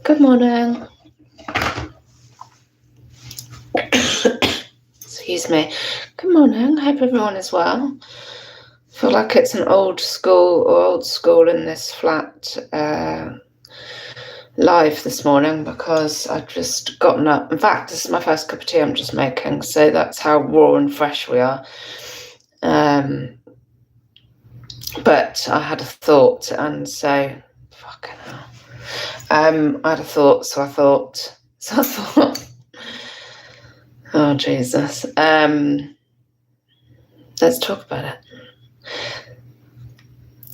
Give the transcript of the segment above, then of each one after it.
Good morning. Excuse me. Good morning. Hope everyone is well. I feel like it's an old school in this flat live this morning because I've just gotten up. In fact, this is my first cup of tea I'm just making, so that's how raw and fresh we are. But I had a thought, and so fucking hell. I had a thought, so I thought. Oh Jesus. Let's talk about it.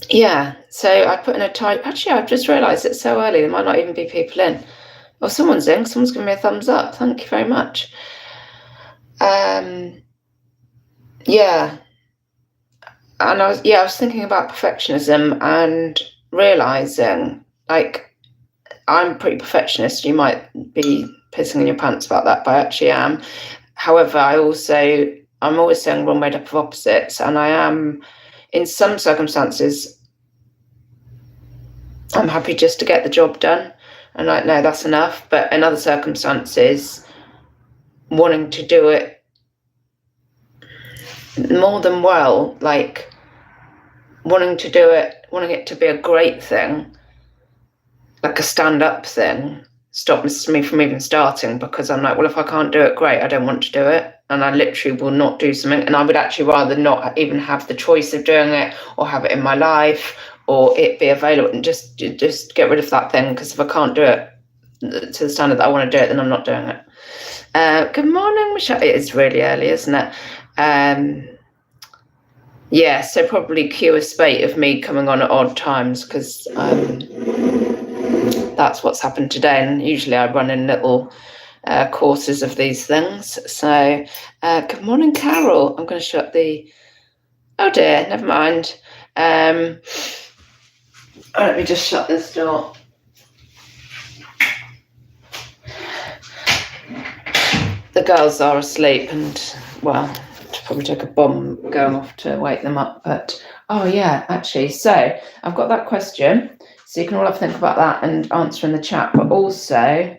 Yeah, so I put in a type. Actually, I've just realised it's so early, there might not even be people in. Oh, someone's in. Someone's giving me a thumbs up. Thank you very much. Yeah. And I was thinking about perfectionism and realising, like, I'm pretty perfectionist. You might be pissing in your pants about that, but I actually am. However, I'm always saying we're made up of opposites, and I am, in some circumstances, I'm happy just to get the job done, and like, no, that's enough. But in other circumstances, wanting to do it more than well, like wanting it to be a great thing, like a stand-up thing, stops me from even starting, because I'm like, well, if I can't do it, great, I don't want to do it, and I literally will not do something. And I would actually rather not even have the choice of doing it, or have it in my life, or it be available, and just get rid of that thing, because if I can't do it to the standard that I want to do it, then I'm not doing it. Good morning, Michelle. It is really early, isn't it? Yeah, so probably cue a spate of me coming on at odd times, because that's what's happened today, and usually I run in little courses of these things. So good morning, Carol. I'm going to shut the... Oh dear, never mind. Let me just shut this door. The girls are asleep, and well, probably took a bomb going off to wake them up. But oh yeah, actually, so I've got that question, so you can all have a think about that and answer in the chat. But also,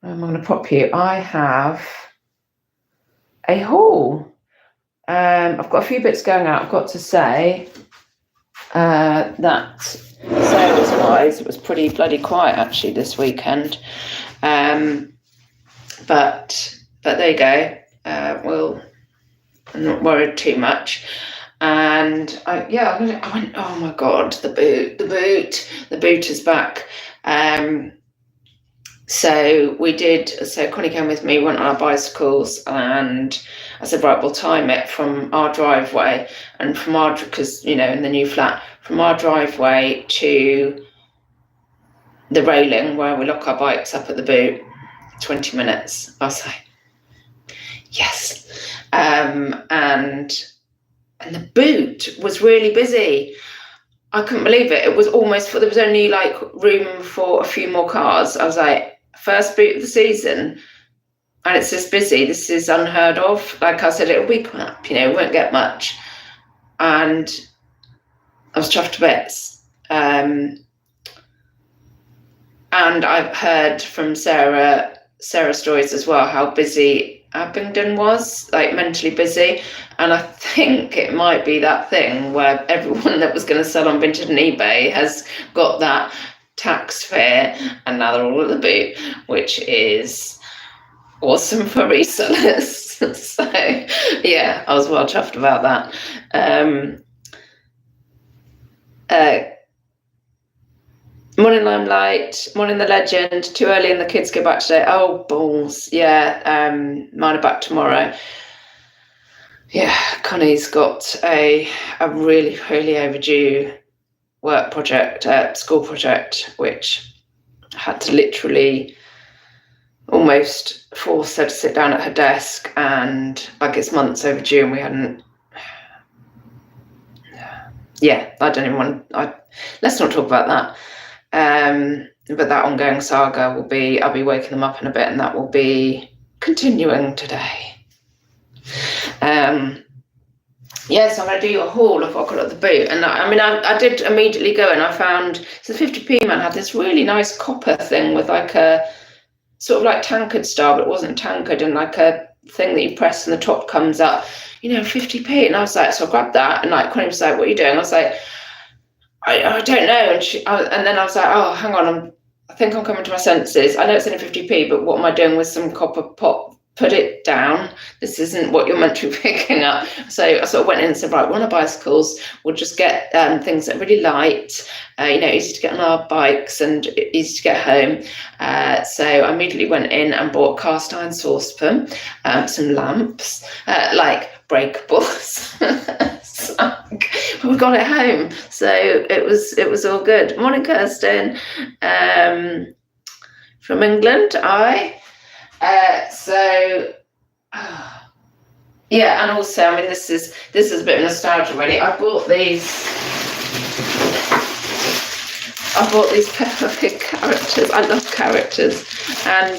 I'm going to pop you. I have a haul. I've got a few bits going out. I've got to say that sales-wise, it was pretty bloody quiet actually this weekend. But there you go. I'm not worried too much. And I went, oh my God, the boot is back. So Connie came with me, went on our bicycles, and I said, right, we'll time it from our driveway, and because, in the new flat, from our driveway to the railing where we lock our bikes up at the boot, 20 minutes. I was like, yes. And the boot was really busy. I couldn't believe it. It was almost there was only like room for a few more cars. I was like, first boot of the season, and it's this busy. This is unheard of. Like I said, it'll be crap, we won't get much. And I was chuffed to bits. And I've heard from Sarah stories as well, how busy Abingdon was, like mentally busy. And I think it might be that thing where everyone that was going to sell on Vinted and eBay has got that tax fear, and now they're all at the boot, which is awesome for resellers. So yeah, I was well chuffed about that. Morning Limelight, morning The Legend. Too early and the kids go back today. Oh balls, yeah. Mine are back tomorrow. Yeah, Connie's got a really, really overdue work project, school project, which I had to literally almost force her to sit down at her desk, and like it's months overdue, and we hadn't. Yeah, I don't even want. Let's not talk about that. But that ongoing saga I'll be waking them up in a bit, and that will be continuing today. Yes, I'm going to do you a haul of what I got at the boot. And I did immediately go and I found, so the 50p man had this really nice copper thing with like a sort of like tankard style, but it wasn't tankard, and like a thing that you press and the top comes up, 50p. And I was like, so I grabbed that, and like Connie was like, what are you doing? I was like, I don't know. And then I was like, oh, hang on, I think I'm coming to my senses. I know it's only 50p, but what am I doing with some copper pot? Put it down. This isn't what you're meant to be picking up. So I sort of went in and said, right, one of bicycles, we'll just get things that are really light, easy to get on our bikes and easy to get home. So I immediately went in and bought cast iron saucepan, some lamps, like breakables. We got it home. So it was all good. Morning, Kirsten. From England, and also, this is a bit of nostalgia, really. I bought these Peppa Pig characters. I love characters, and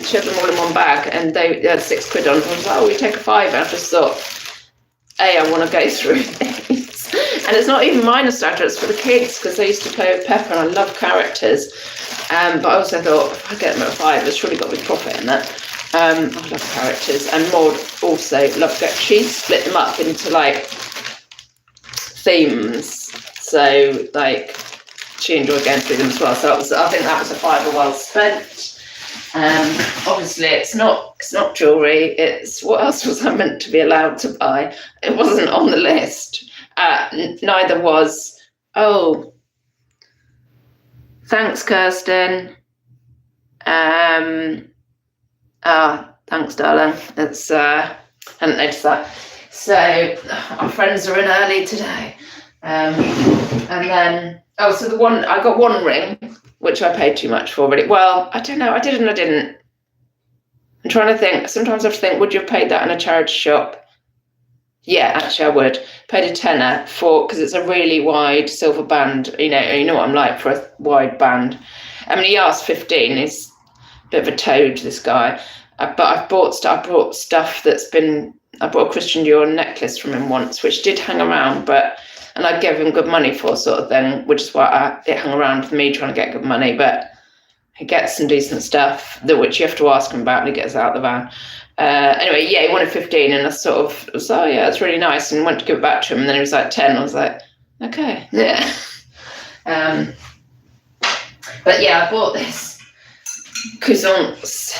she had them all in one bag, and they had £6 on. I was like, we take a £5. I just thought, I want to go through these, and it's not even my nostalgia; it's for the kids because they used to play with Peppa, and I love characters. But I also thought, if I get them at £5, there's surely got to be profit in that. I love characters, and Maud also loved that. She split them up into like themes, so like she enjoyed going through them as well. So I think that was a £5 well spent. Obviously, it's not jewellery. It's what else was I meant to be allowed to buy? It wasn't on the list. Neither was. Oh. Thanks, Kirsten. Thanks, darling. It's hadn't noticed that. So our friends are in early today. And then so the one I got one ring, which I paid too much for, but I don't know, I did and I didn't. I'm trying to think. Sometimes I have to think, would you have paid that in a charity shop? Yeah, actually I would. Paid a tenner because it's a really wide silver band. You know what I'm like for a wide band. He asked 15. He's a bit of a toad, this guy. But I bought stuff I bought a Christian Dior necklace from him once, which did hang around, and I gave him good money for, sort of thing, which is why it hung around with me trying to get good money. But he gets some decent stuff which you have to ask him about, and he gets out of the van. Anyway, he wanted 15, and I sort of was, oh yeah, it's really nice, and went to give it back to him, and then he was like 10. I was like, okay, yeah. But yeah, I bought this Cousance.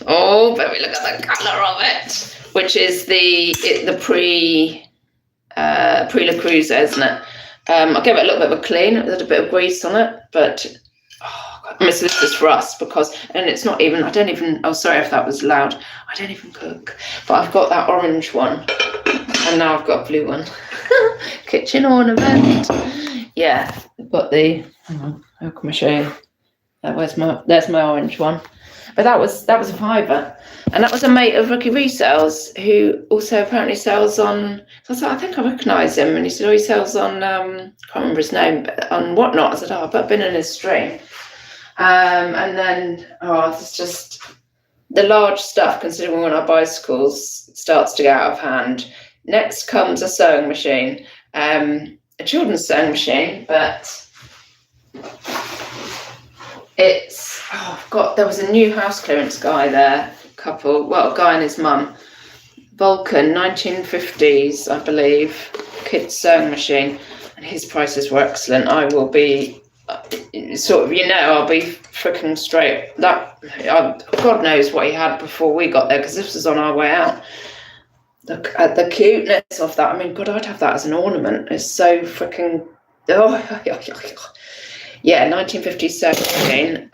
Oh, baby, look at the colour of it, which is the Pre-La Cruz, isn't it? I gave it a little bit of a clean. It had a bit of grease on it, but so this is for us and it's not even, sorry if that was loud. I don't even cook, but I've got that orange one, and now I've got a blue one. Kitchen ornament. Yeah, I've got hang on, how can I show you? There's my orange one. But that was a £5, and that was a mate of Rookie Resales who also apparently sells on. So I was like, I think I recognise him, and he said, he sells on. Can't remember his name, but on Whatnot. I said, I've been in his stream. And then it's just the large stuff. Considering one of our bicycles starts to get out of hand. Next comes a sewing machine, a children's sewing machine, but it's. There was a new house clearance guy there, a guy and his mum. Vulcan, 1950s, I believe, kids sewing machine, and his prices were excellent. I will be I'll be freaking straight. God knows what he had before we got there, because this was on our way out. Look at the cuteness of that. God, I'd have that as an ornament. It's so freaking. Yeah, 1957,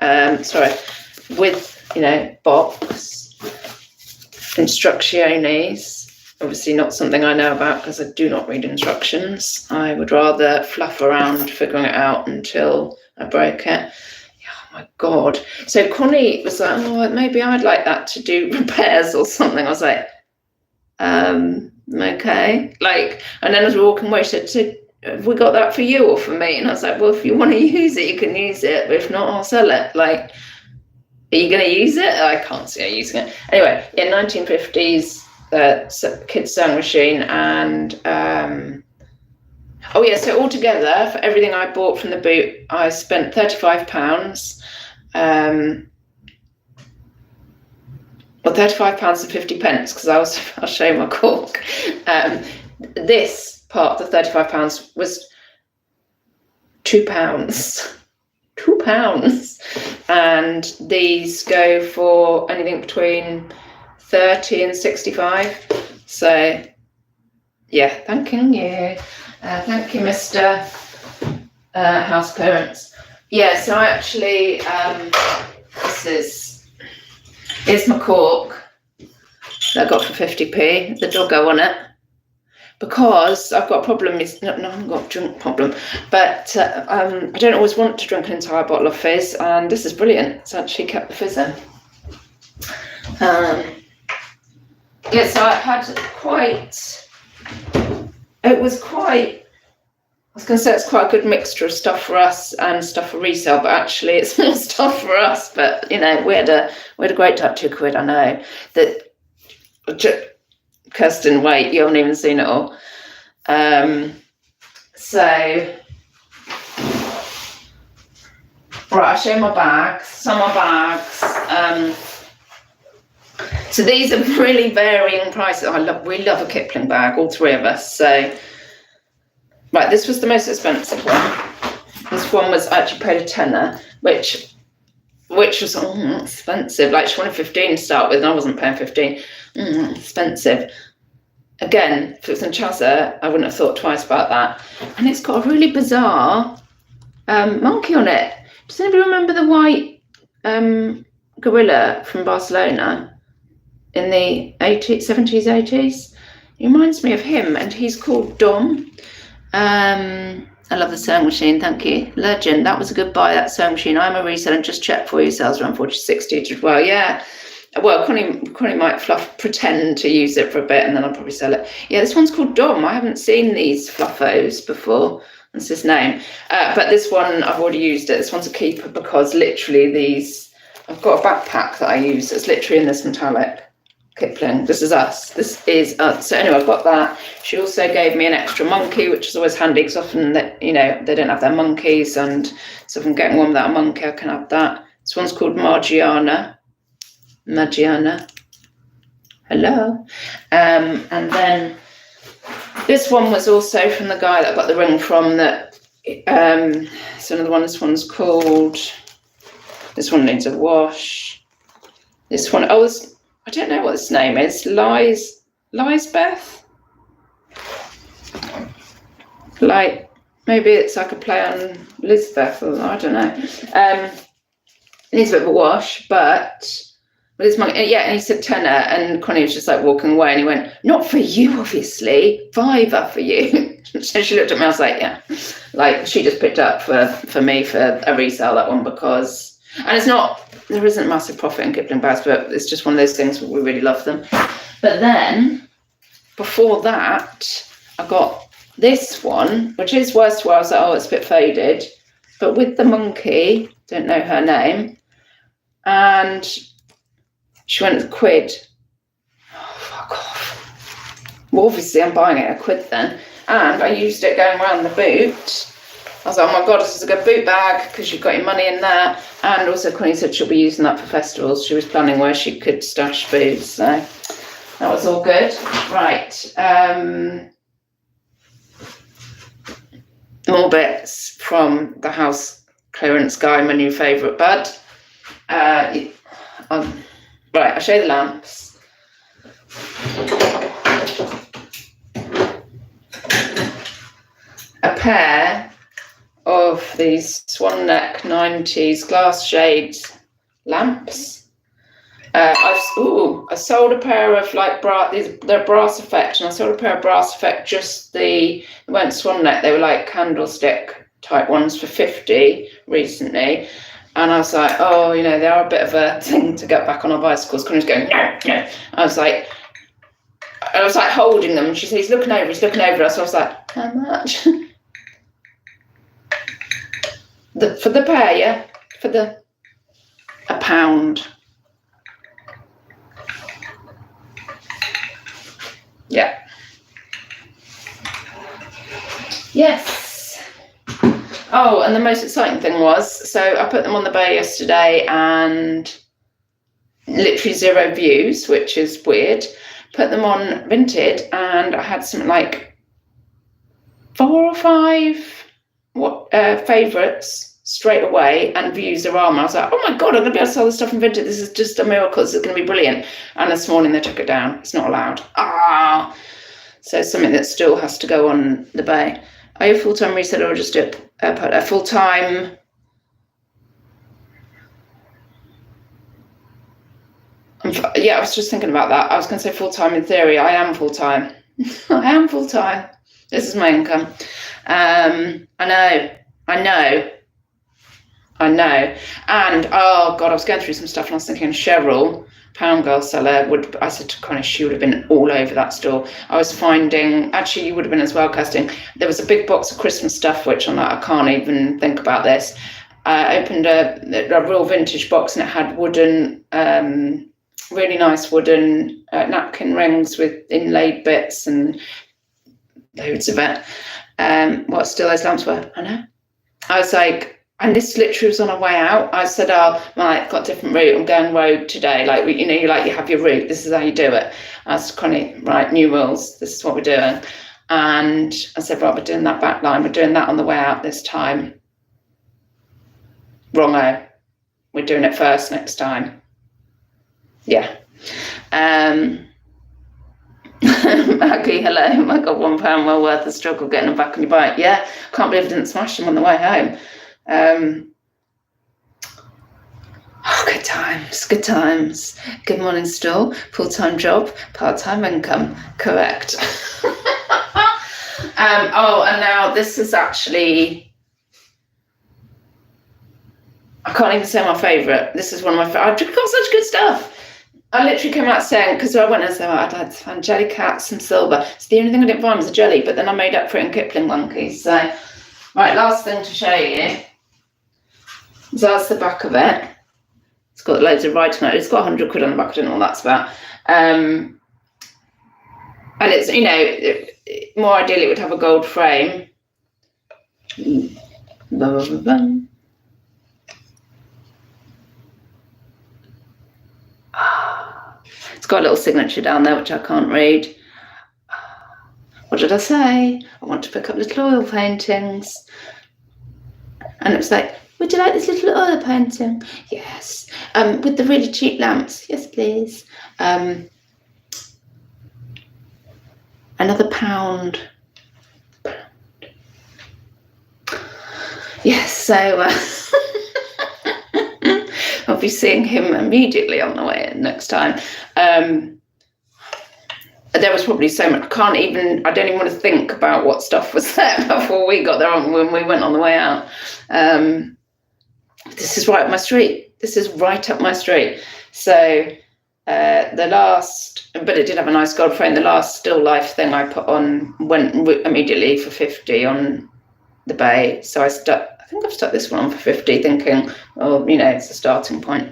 with, box, instrucciones, obviously not something I know about because I do not read instructions. I would rather fluff around figuring it out until I break it. Oh my God. So Connie was like, maybe I'd like that to do repairs or something. I was like, okay. And then as we were walking away, she said, have we got that for you or for me? And I was like, well, if you want to use it, you can use it. But if not, I'll sell it. Are you going to use it? I can't see her using it. Anyway, 1950s the kids sewing machine, and so altogether for everything I bought from the boot, I spent £35. Well, £35.50, because I'll show you my cork. This part of the £35 was £2. £2, and these go for anything between 30 and 65. So yeah, thanking you. Thank you, Mr. House Clearance. Yeah, so I actually here's my cork that I got for 50p, the doggo on it, because I've got a problem. I haven't got a drink problem, but I don't always want to drink an entire bottle of fizz, and this is brilliant. It's actually kept the fizz in. So I had I was going to say it's quite a good mixture of stuff for us and stuff for resale, but actually it's more stuff for us. But we had a great time. £2, I know that. Kirsten, wait, you haven't even seen it all. Right, I'll show you my bags. Some of my bags. So these are really varying prices. We love a Kipling bag, all three of us. So, right, this was the most expensive one. This one was actually paid a tenner, which was expensive. Like, she wanted 15 to start with, and I wasn't paying 15. Expensive. Again, if it was in Chazza, I wouldn't have thought twice about that. And it's got a really bizarre monkey on it. Does anybody remember the white gorilla from Barcelona in the 70s, 80s? He reminds me of him, and he's called Dom. I love the sewing machine, thank you. Legend, that was a good buy, that sewing machine. I'm a reseller, and just check for you, sales around 40-60 as well. Yeah. Well, Connie might pretend to use it for a bit, and then I'll probably sell it. Yeah, this one's called Dom. I haven't seen these fluffos before. That's his name. But this one, I've already used it. This one's a keeper, because literally I've got a backpack that I use. It's literally in this metallic Kipling. This is us. So anyway, I've got that. She also gave me an extra monkey, which is always handy, because often they don't have their monkeys, and so if I'm getting one without a monkey, I can have that. This one's called Margiana. Hello. And then this one was also from the guy that I got the ring from. That it's another one. This one's called. This one needs a wash. This one, I don't know what this name is. Lisbeth. Like, maybe it's like a play on Lisbeth, or I don't know. It needs a bit of a wash, but. But this monkey, and he said tenner, and Connie was just like walking away, and he went, "Not for you, obviously, £5 for you." So she looked at me, I was like, yeah, like she just picked up for me for a resale, that one, because, and there isn't massive profit in Kipling bags, but it's just one of those things, we really love them. But then before that, I got this one, which is worse to where I was like, oh, it's a bit faded, but with the monkey, don't know her name, and she went £1. Oh, fuck off. Well, obviously, I'm buying it £1 then. And I used it going around the boot. I was like, oh my God, this is a good boot bag, because you've got your money in there. And also, Connie said she'll be using that for festivals. She was planning where she could stash food. So that was all good. Right. More bits from the house clearance guy, my new favourite bud. Right, I'll show you the lamps. A pair of these swan neck 90s glass shade lamps. I sold a pair of they're brass effect, and I sold a pair of brass effect, they weren't swan neck, they were like candlestick type ones for 50 recently. And I was like, oh, they are a bit of a thing to get back on our bicycles. Connie's going, no. I was like holding them. And she said, he's looking over us. So I was like, how much? For the pair, yeah? For £1. Yeah. Yes. Oh, and the most exciting thing was, so I put them on the bay yesterday and literally 0 views, which is weird. Put them on Vinted and I had something like 4 or 5 favourites straight away, and views are on. I was like, oh my God, I'm going to be able to sell this stuff on Vinted. This is just a miracle. This is going to be brilliant. And this morning they took it down. It's not allowed. So something that still has to go on the bay. Are you a full-time reseller or just a full-time? Yeah, I was just thinking about that. I was going to say full-time in theory. I am full-time. I am full-time. This is my income. I know. And oh God, I was going through some stuff and I was thinking Cheryl, Pound Girl seller, I said to Connie, she would have been all over that store. I was finding, actually you would have been as well, Kirsty. There was a big box of Christmas stuff, which I'm like, I can't even think about this. I opened a real vintage box and it had wooden, really nice wooden napkin rings with inlaid bits and loads of it. What still those lamps were? I know. I was like, and this literally was on our way out. I said, oh, I've got a different route. I'm going rogue today. Like, you have your route. This is how you do it. I was Connie, right, new rules. This is what we're doing. And I said, right, we're doing that back line. We're doing that on the way out this time. Wrong-o. We're doing it first next time. Yeah. Maggie, hello. I got £1 well worth of struggle getting them back on your bike. Yeah, can't believe I didn't smash them on the way home. Good times. Good morning, store. Full-time job, part-time income. Correct. And now this is actually, I can't even say my favourite. This is one of my favourite. I've got such good stuff. I literally came out saying, because I went and said, I'd like to find jelly cats and silver. So the only thing I didn't find was a jelly, but then I made up for it in Kipling monkeys. So, right, last thing to show you. So that's the back of it. It's got loads of writing on it. It's got 100 quid on the back. I don't know what that's about. And it's, more ideally it would have a gold frame. It's got a little signature down there, which I can't read. What did I say? I want to pick up little oil paintings. And it was like, would you like this little oil painting? Yes. With the really cheap lamps? Yes, please. Another £1. Yes, so I'll be seeing him immediately on the way in next time. There was probably so much, I don't even want to think about what stuff was there before we got there when we went on the way out. This is right up my street. So but it did have a nice gold frame. The last still life thing I put on went immediately for 50 on the bay. So I think I've stuck this one on for 50, thinking, it's a starting point.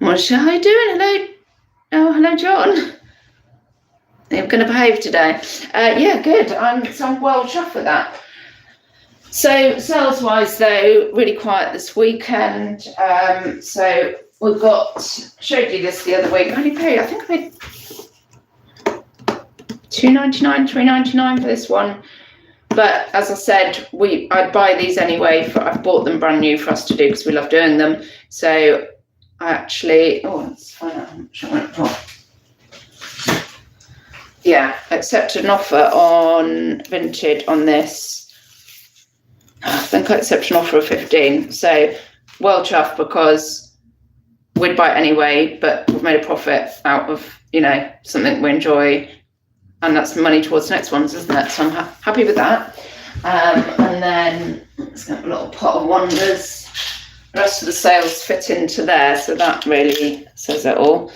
Monisha, how are you doing? Hello, John. You're going to behave today. Yeah, good. I'm well chuffed with that. So sales-wise, though, really quiet this weekend. So we've showed you this the other week. I only paid, I think I paid $2.99, $3.99 for this one. But as I said, I'd buy these anyway. I've bought them brand new for us to do because we love doing them. So I actually, let's find out how much I went for. Yeah, accepted an offer on Vinted on this. I think I accepted an offer of 15. So well chuffed because we'd buy it anyway, but we've made a profit out of, something we enjoy. And that's money towards the next ones, isn't it? So I'm happy with that. And then let's get a little pot of wonders. The rest of the sales fit into there, so that really says it all.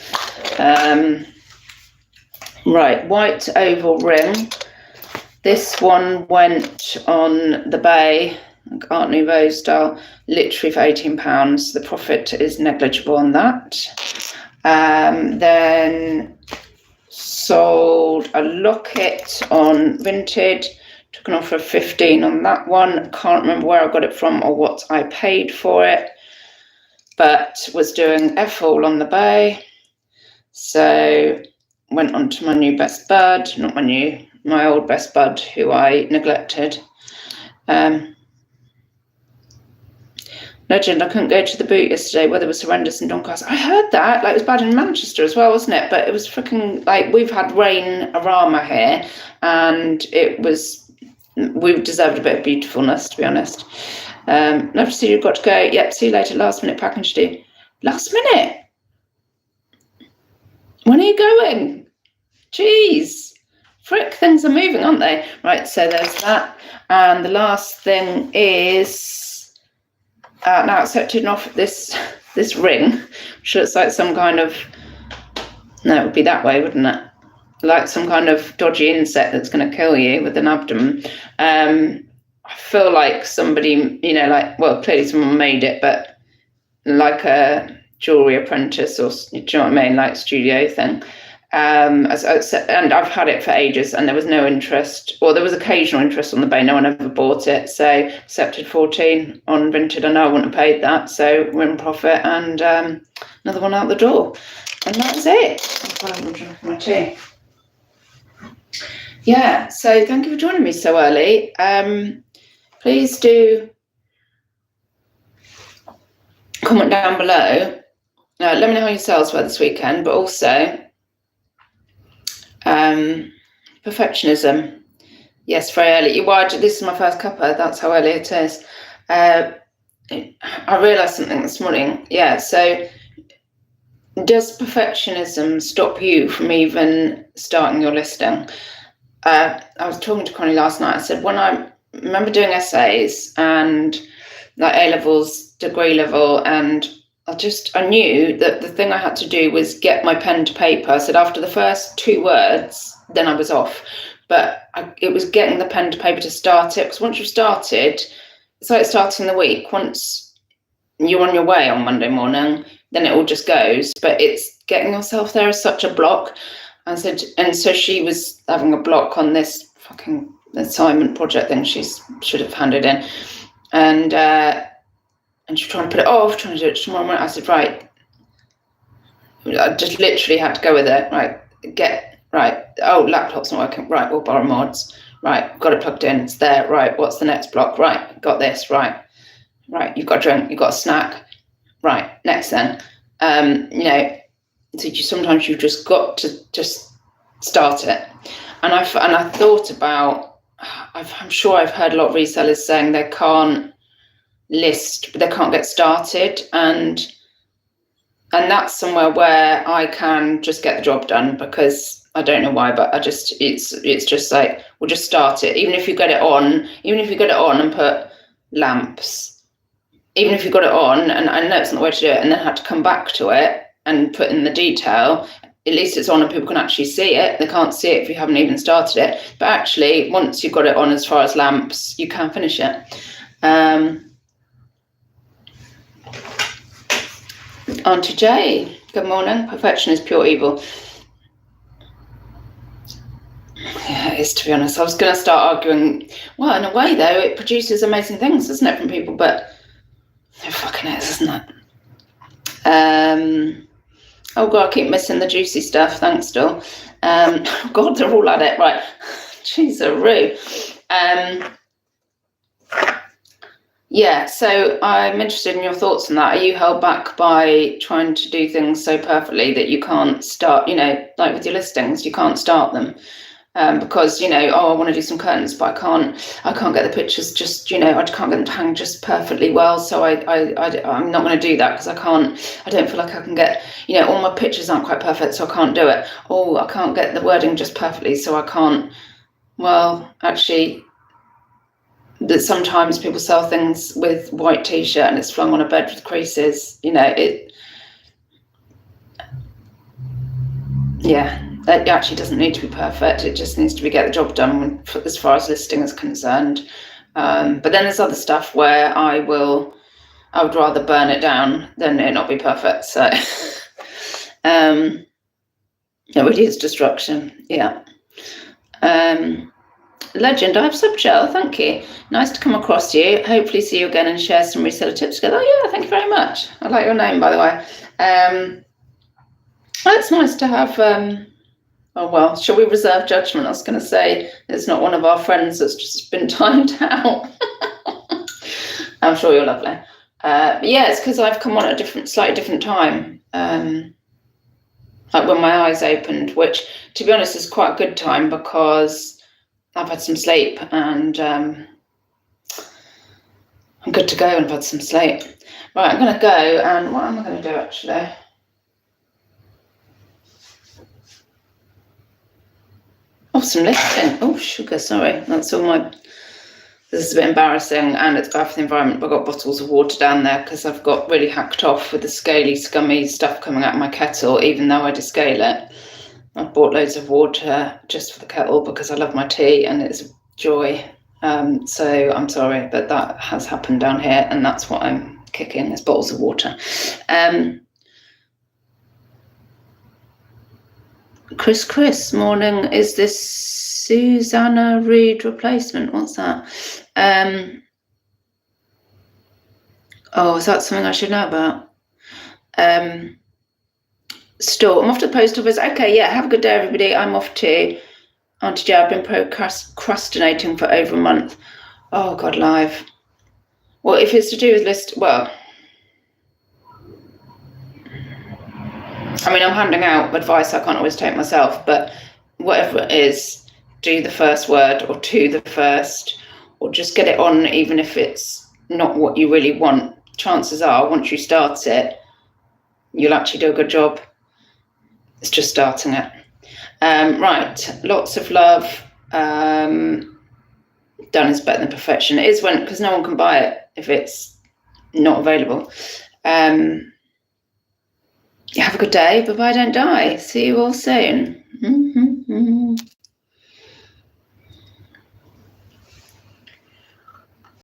Right, white oval ring. This one went on the bay, Art Nouveau style, literally for £18. The profit is negligible on that. Then sold a locket on Vinted, took an offer of 15 on that one. Can't remember where I got it from or what I paid for it, but was doing F-all on the bay. So went on to my new best bud, not my old best bud who I neglected. Legend, I couldn't go to the boot yesterday. Weather was horrendous in Doncaster. I heard that. Like, it was bad in Manchester as well, wasn't it? But it was freaking, like, we've had rain-a-rama here, and we deserved a bit of beautifulness, to be honest. Love to see you've got to go. Yep, see you later. Last minute packing to do. Last minute? When are you going? Jeez. Frick, things are moving, aren't they? Right, so there's that. And the last thing is... now accepted an offer, this ring, which looks like some kind of, no, it would be that way, wouldn't it? Like some kind of dodgy insect that's going to kill you with an abdomen. I feel like somebody, like, well, clearly someone made it, but like a jewellery apprentice or, do you know what I mean, like studio thing. And I've had it for ages, and there was no interest, or there was occasional interest on the bay. No one ever bought it, so accepted 14 on Vinted. I know I wouldn't have paid that, so we're in profit, and another one out the door, and that's it. I'm drinking my tea. Yeah, so thank you for joining me so early. Please do comment down below. Let me know how your sales were this weekend, but also perfectionism. Yes, very early. Well, this is my first cuppa. That's how early it is. I realised something this morning. Yeah, so does perfectionism stop you from even starting your listing? I was talking to Connie last night. I said, when I remember doing essays and like A-levels, degree level, and I knew that the thing I had to do was get my pen to paper. I said after the first 2 words, then I was off. But it was getting the pen to paper to start it. Because once you've started, it's like starting the week. Once you're on your way on Monday morning, then it all just goes. But it's getting yourself there is such a block. And so she was having a block on this fucking assignment project thing she should have handed in. And she was trying to put it off, trying to do it tomorrow morning. I said, right. I just literally had to go with it. Right, oh, laptop's not working. Right, we'll borrow mods. Right, got it plugged in. It's there. Right, what's the next block? Right, got this. Right, you've got a drink. You've got a snack. Right, next thing. So sometimes you've just got to just start it. And I thought about, I'm sure I've heard a lot of resellers saying they can't list, but they can't get started, and that's somewhere where I can just get the job done, because I don't know why, but it's just like, we'll just start it. Even if you get it on and put lamps, even if you got it on, and I know it's not the way to do it, and then had to come back to it and put in the detail, at least it's on and people can actually see it. They can't see it if you haven't even started it. But actually, once you've got it on as far as lamps, you can finish it. Auntie Jay, good morning. Perfection is pure evil. Yeah, it is, to be honest. I was going to start arguing, well, in a way, though, it produces amazing things, doesn't it, from people? But it fucking is, isn't it? Oh, God, I keep missing the juicy stuff. Thanks, Still. God, they're all at it. Right. Jeez-a-roo. Yeah, so I'm interested in your thoughts on that. Are you held back by trying to do things so perfectly that you can't start, like with your listings, you can't start them? Because, I want to do some curtains, but I can't get the pictures just, I can't get them to hang just perfectly well. So I'm not going to do that because I don't feel like I can get, all my pictures aren't quite perfect, so I can't do it. Oh, I can't get the wording just perfectly, so I can't. Well, actually, that sometimes people sell things with white t-shirt and it's flung on a bed with creases, it actually doesn't need to be perfect. It just needs to get the job done as far as listing is concerned. But then there's other stuff where I would rather burn it down than it not be perfect. So It really is destruction. Yeah. Legend, I have subgel, thank you. Nice to come across you. Hopefully see you again and share some reseller tips together. Oh yeah, thank you very much. I like your name, by the way. It's nice to have, oh well, shall we reserve judgment? I was going to say it's not one of our friends that's just been timed out. I'm sure you're lovely. But yeah, it's because I've come on at a slightly different time. Like when my eyes opened, which to be honest is quite a good time because I've had some sleep and I'm good to go and I've had some sleep. Right, I'm going to go and what am I going to do actually? Oh, some lifting. Oh, sugar, sorry. That's all my... This is a bit embarrassing and it's bad for the environment, but I've got bottles of water down there because I've got really hacked off with the scaly, scummy stuff coming out of my kettle, even though I descale it. I've bought loads of water just for the kettle because I love my tea and it's a joy. So I'm sorry, but that has happened down here and that's what I'm kicking, is bottles of water. Chris, morning. Is this Susanna Reid replacement? What's that? Oh, is that something I should know about? Still, I'm off to the post office. Okay, yeah, have a good day, everybody. I'm off to Auntie Jo. I've been procrastinating for over a month. Oh, God, live. Well, if it's to do with list, well, I mean, I'm handing out advice I can't always take myself, but whatever it is, do the first word or to the first, or just get it on, even if it's not what you really want. Chances are, once you start it, you'll actually do a good job. It's just starting it. Right, lots of love. Done is better than perfection. It is when, because no one can buy it if it's not available. Have a good day. Bye-bye, don't die. See you all soon.